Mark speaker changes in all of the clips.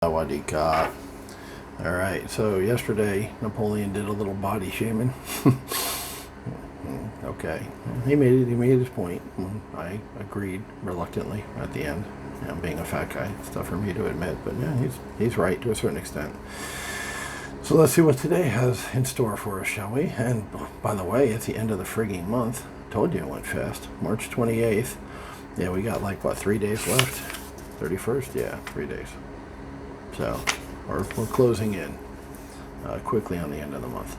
Speaker 1: What he got. All right, so yesterday Napoleon did a little body shaming. Okay, he made his point. I agreed reluctantly at the end. Being a fat guy, it's tough for me to admit, but yeah, he's right to a certain extent. So let's see what today has in store for us, shall we? And by the way, it's the end of the frigging month. Told you it went fast. March 28th. Yeah, we got like, what, 3 days left? 31st? Yeah, 3 days. So we're closing in quickly on the end of the month.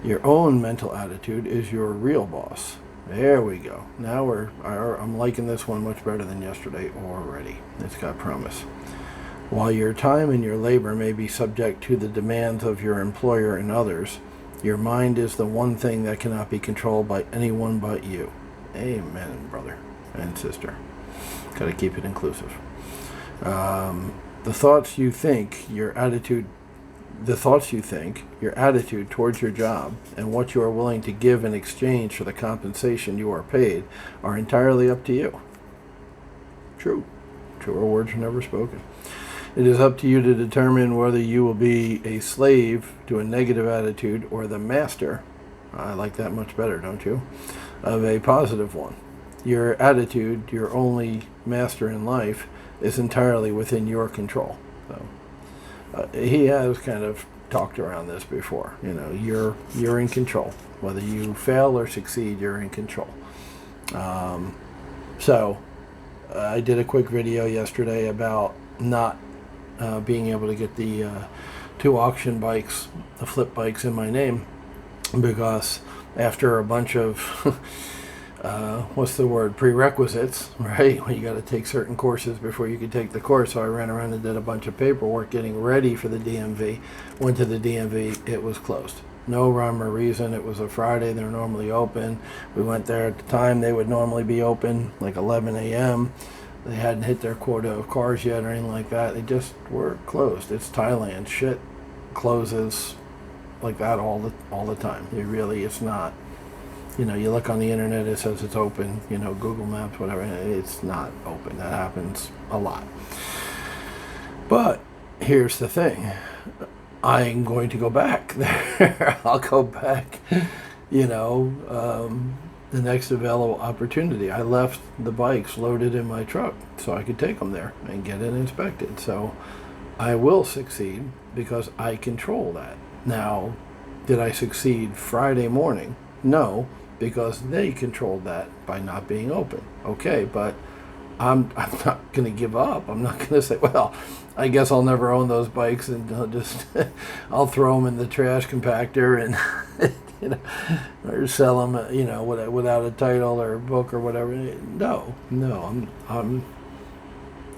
Speaker 1: Your own mental attitude is your real boss. There we go. Now I'm liking this one much better than yesterday already. It's got promise. While your time and your labor may be subject to the demands of your employer and others, your mind is the one thing that cannot be controlled by anyone but you. Amen, brother and sister. Got to keep it inclusive. The thoughts you think, your attitude towards your job, and what you are willing to give in exchange for the compensation you are paid are entirely up to you. True. Truer words are never spoken. It is up to you to determine whether you will be a slave to a negative attitude or the master, I like that much better, don't you, of a positive one. Your attitude, your only master in life, is entirely within your control. So he has kind of talked around this before. You're in control. Whether you fail or succeed, you're in control. So I did a quick video yesterday about not being able to get the 2 auction bikes, the flip bikes, in my name, because after a bunch of prerequisites, right? Well, you got to take certain courses before you could take the course. So I ran around and did a bunch of paperwork getting ready for the DMV. Went to the DMV, it was closed. No rhyme or reason. It was a Friday, they're normally open. We went there at the time they would normally be open, like 11 a.m. They hadn't hit their quota of cars yet or anything like that. They just were closed. It's Thailand. Shit closes like that all the time. It's not. You look on the internet, it says it's open, Google Maps, whatever, it's not open. That happens a lot. But here's the thing. I'm going to go back there. I'll go back, the next available opportunity. I left the bikes loaded in my truck so I could take them there and get it inspected. So I will succeed because I control that. Now, did I succeed Friday morning? No, because they controlled that by not being open. Okay, but I'm not going to give up. I'm not going to say, well, I guess I'll never own those bikes and I'll throw them in the trash compactor and or sell them without a title or a book or whatever. No, I'm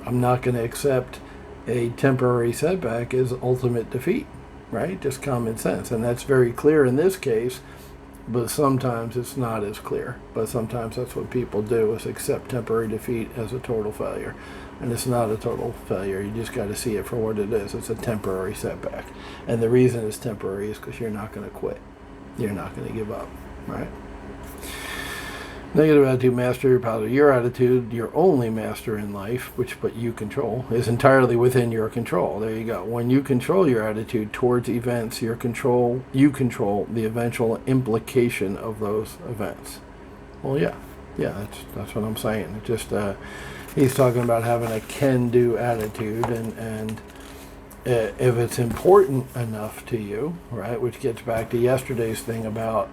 Speaker 1: not going to accept a temporary setback as ultimate defeat, right? Just common sense, and that's very clear in this case. But sometimes it's not as clear. But sometimes that's what people do, is accept temporary defeat as a total failure. And it's not a total failure. You just got to see it for what it is. It's a temporary setback. And the reason it's temporary is because you're not going to quit. You're not going to give up, right? Negative attitude, master your positive. Your attitude, your only master in life, but you control, is entirely within your control. There you go. When you control your attitude towards events, you control the eventual implication of those events. Well, yeah, that's what I'm saying. It just he's talking about having a can-do attitude, and if it's important enough to you, right? Which gets back to yesterday's thing about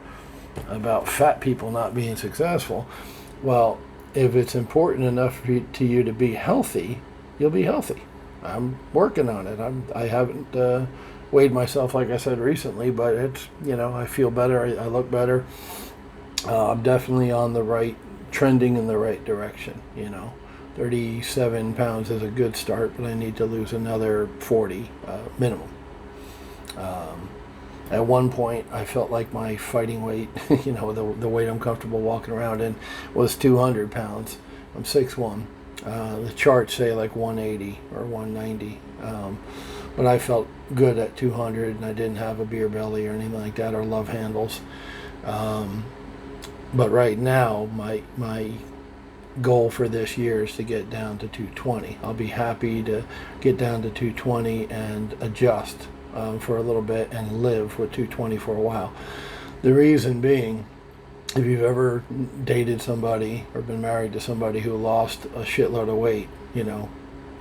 Speaker 1: fat people not being successful. Well, if it's important enough to you to be healthy, you'll be healthy. I'm working on it. I haven't weighed myself, like I said, recently, but it's, I feel better. I look better. I'm definitely on trending in the right direction. 37 pounds is a good start, but I need to lose another 40 minimum. At one point, I felt like my fighting weight, the weight I'm comfortable walking around in, was 200 pounds. I'm 6'1". The charts say like 180 or 190. But I felt good at 200, and I didn't have a beer belly or anything like that, or love handles. But right now, my goal for this year is to get down to 220. I'll be happy to get down to 220 and adjust for a little bit and live with 220 for a while. The reason being, if you've ever dated somebody or been married to somebody who lost a shitload of weight,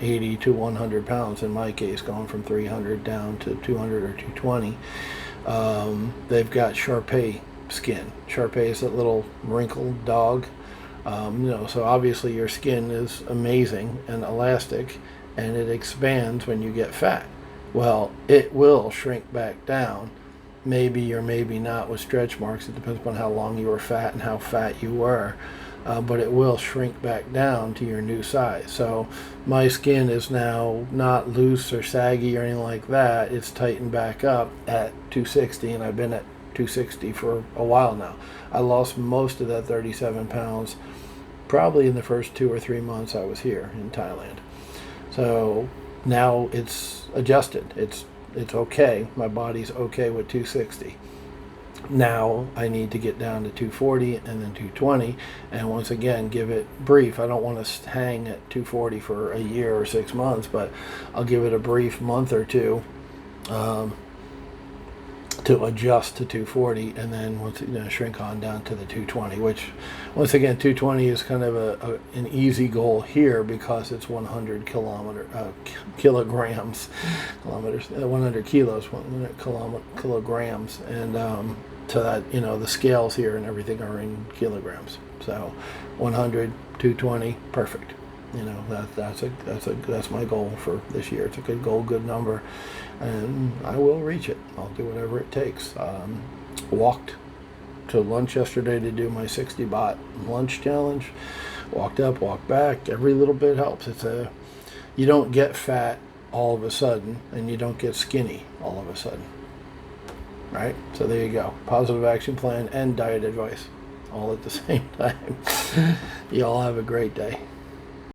Speaker 1: 80 to 100 pounds in my case, going from 300 down to 200 or 220, they've got Shar-Pei skin. Shar-Pei is that little wrinkled dog. So obviously your skin is amazing and elastic, and it expands when you get fat. Well, it will shrink back down, maybe or maybe not with stretch marks. It depends upon how long you were fat and how fat you were. But it will shrink back down to your new size. So my skin is now not loose or saggy or anything like that. It's tightened back up at 260, and I've been at 260 for a while now. I lost most of that 37 pounds probably in the first 2 or 3 months I was here in Thailand. So now it's adjusted. It's okay. My body's okay with 260. Now I need to get down to 240 and then 220, and once again give it brief. I don't want to hang at 240 for a year or 6 months, but I'll give it a brief month or two to adjust to 240, and then once shrink on down to the 220, which once again 220 is kind of an easy goal here because it's 100 kilograms, kilometers, 100 kilos, 100 kilograms, and so that the scales here and everything are in kilograms. So 100, 220, perfect. That's my goal for this year. It's a good goal, good number, and I will reach it. I'll do whatever it takes. Walked to lunch yesterday to do my 60 baht lunch challenge. Walked up, walked back. Every little bit helps. You don't get fat all of a sudden, and you don't get skinny all of a sudden. Right? So there you go. Positive action plan and diet advice all at the same time. You all have a great day.